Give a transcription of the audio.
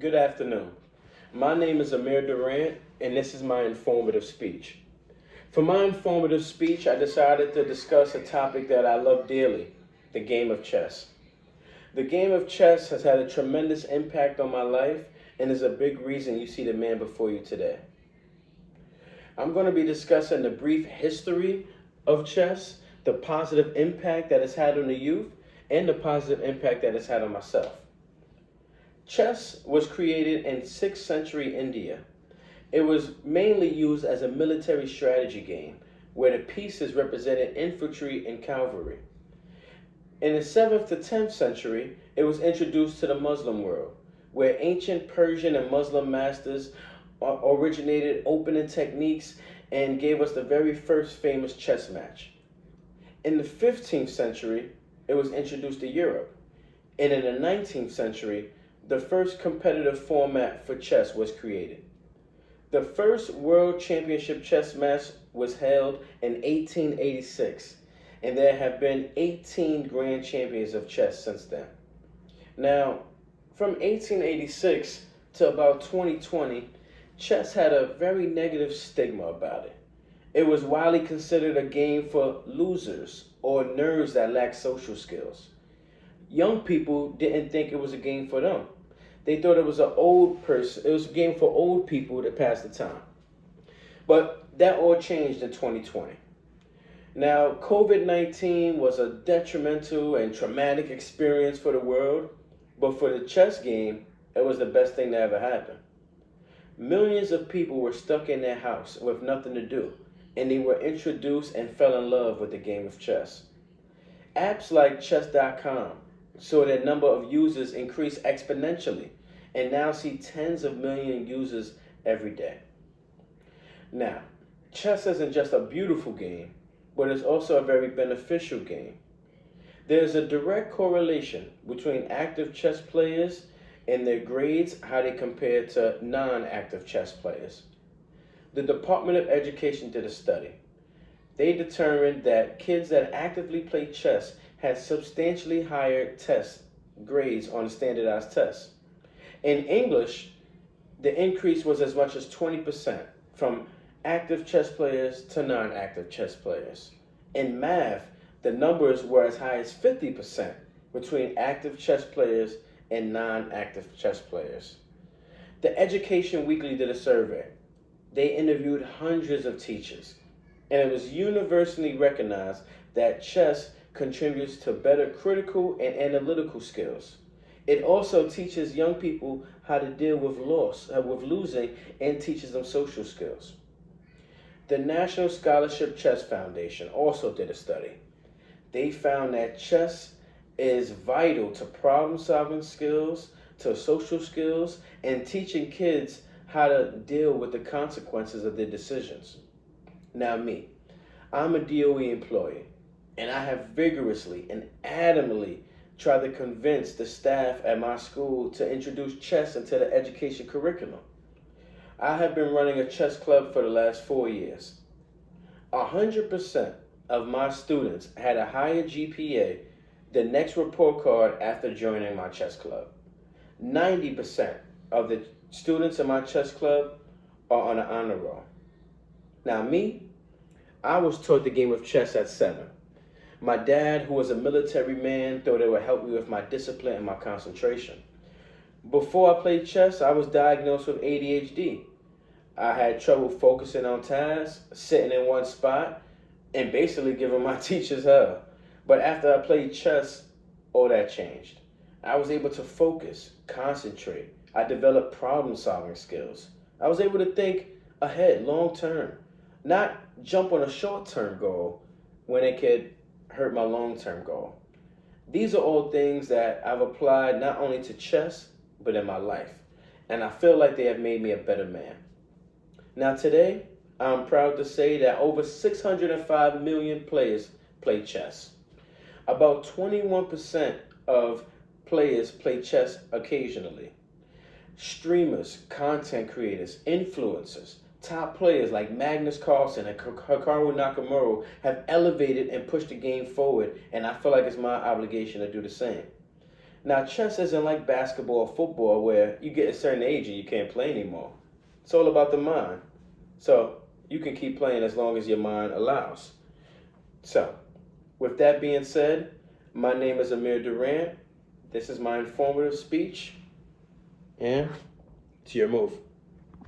Good afternoon. My name is Amir Durant, and this is my informative speech. For my informative speech, I decided to discuss a topic that I love dearly, the game of chess. The game of chess has had a tremendous impact on my life and is a big reason you see the man before you today. I'm going to be discussing the brief history of chess, the positive impact that it's had on the youth, and the positive impact that it's had on myself. Chess was created in 6th century India. It was mainly used as a military strategy game where the pieces represented infantry and cavalry. In the 7th to 10th century, it was introduced to the Muslim world, where ancient Persian and Muslim masters originated opening techniques and gave us the very first famous chess match. In the 15th century, it was introduced to Europe, and in the 19th century, the first competitive format for chess was created. The first World Championship chess match was held in 1886, and there have been 18 grand champions of chess since then. Now, from 1886 to about 2020, chess had a very negative stigma about it. It was widely considered a game for losers or nerds that lack social skills. Young people didn't think it was a game for them. They thought it was it was a game for old people to pass the time. But that all changed in 2020. Now, COVID-19 was a detrimental and traumatic experience for the world, but for the chess game, it was the best thing that ever happened. Millions of people were stuck in their house with nothing to do, and they were introduced and fell in love with the game of chess. Apps like chess.com saw their number of users increase exponentially and now see tens of million users every day. Now, chess isn't just a beautiful game, but it's also a very beneficial game. There's a direct correlation between active chess players and their grades, how they compare to non-active chess players. The Department of Education did a study. They determined that kids that actively play chess had substantially higher test grades on standardized tests. In English, the increase was as much as 20% from active chess players to non-active chess players. In math, the numbers were as high as 50% between active chess players and non-active chess players. The Education Weekly did a survey. They interviewed hundreds of teachers, and it was universally recognized that chess contributes to better critical and analytical skills. It also teaches young people how to deal with losing, and teaches them social skills. The National Scholarship Chess Foundation also did a study. They found that chess is vital to problem-solving skills, to social skills, and teaching kids how to deal with the consequences of their decisions. Now me, I'm a DOE employee, and I have vigorously and adamantly tried to convince the staff at my school to introduce chess into the education curriculum. I have been running a chess club for the last 4 years. 100% of my students had a higher GPA the next report card after joining my chess club. 90% of the students in my chess club are on an honor roll. Now me, I was taught the game of chess at 7. My dad, who was a military man, thought it would help me with my discipline and my concentration. Before I played chess, I was diagnosed with ADHD. I had trouble focusing on tasks, sitting in one spot, and basically giving my teachers hell. But after I played chess, all that changed. I was able to focus, concentrate. I developed problem-solving skills. I was able to think ahead, long-term, not jump on a short-term goal when it could hurt my long-term goal. These are all things that I've applied not only to chess, but in my life. And I feel like they have made me a better man. Now today, I'm proud to say that over 605 million players play chess. About 21% of players play chess occasionally. Streamers, content creators, influencers, top players like Magnus Carlsen and Hikaru Nakamura have elevated and pushed the game forward, and I feel like it's my obligation to do the same. Now, chess isn't like basketball or football where you get a certain age and you can't play anymore. It's all about the mind. So, you can keep playing as long as your mind allows. So, with that being said, my name is Amir Durant. This is my informative speech. And it's your move.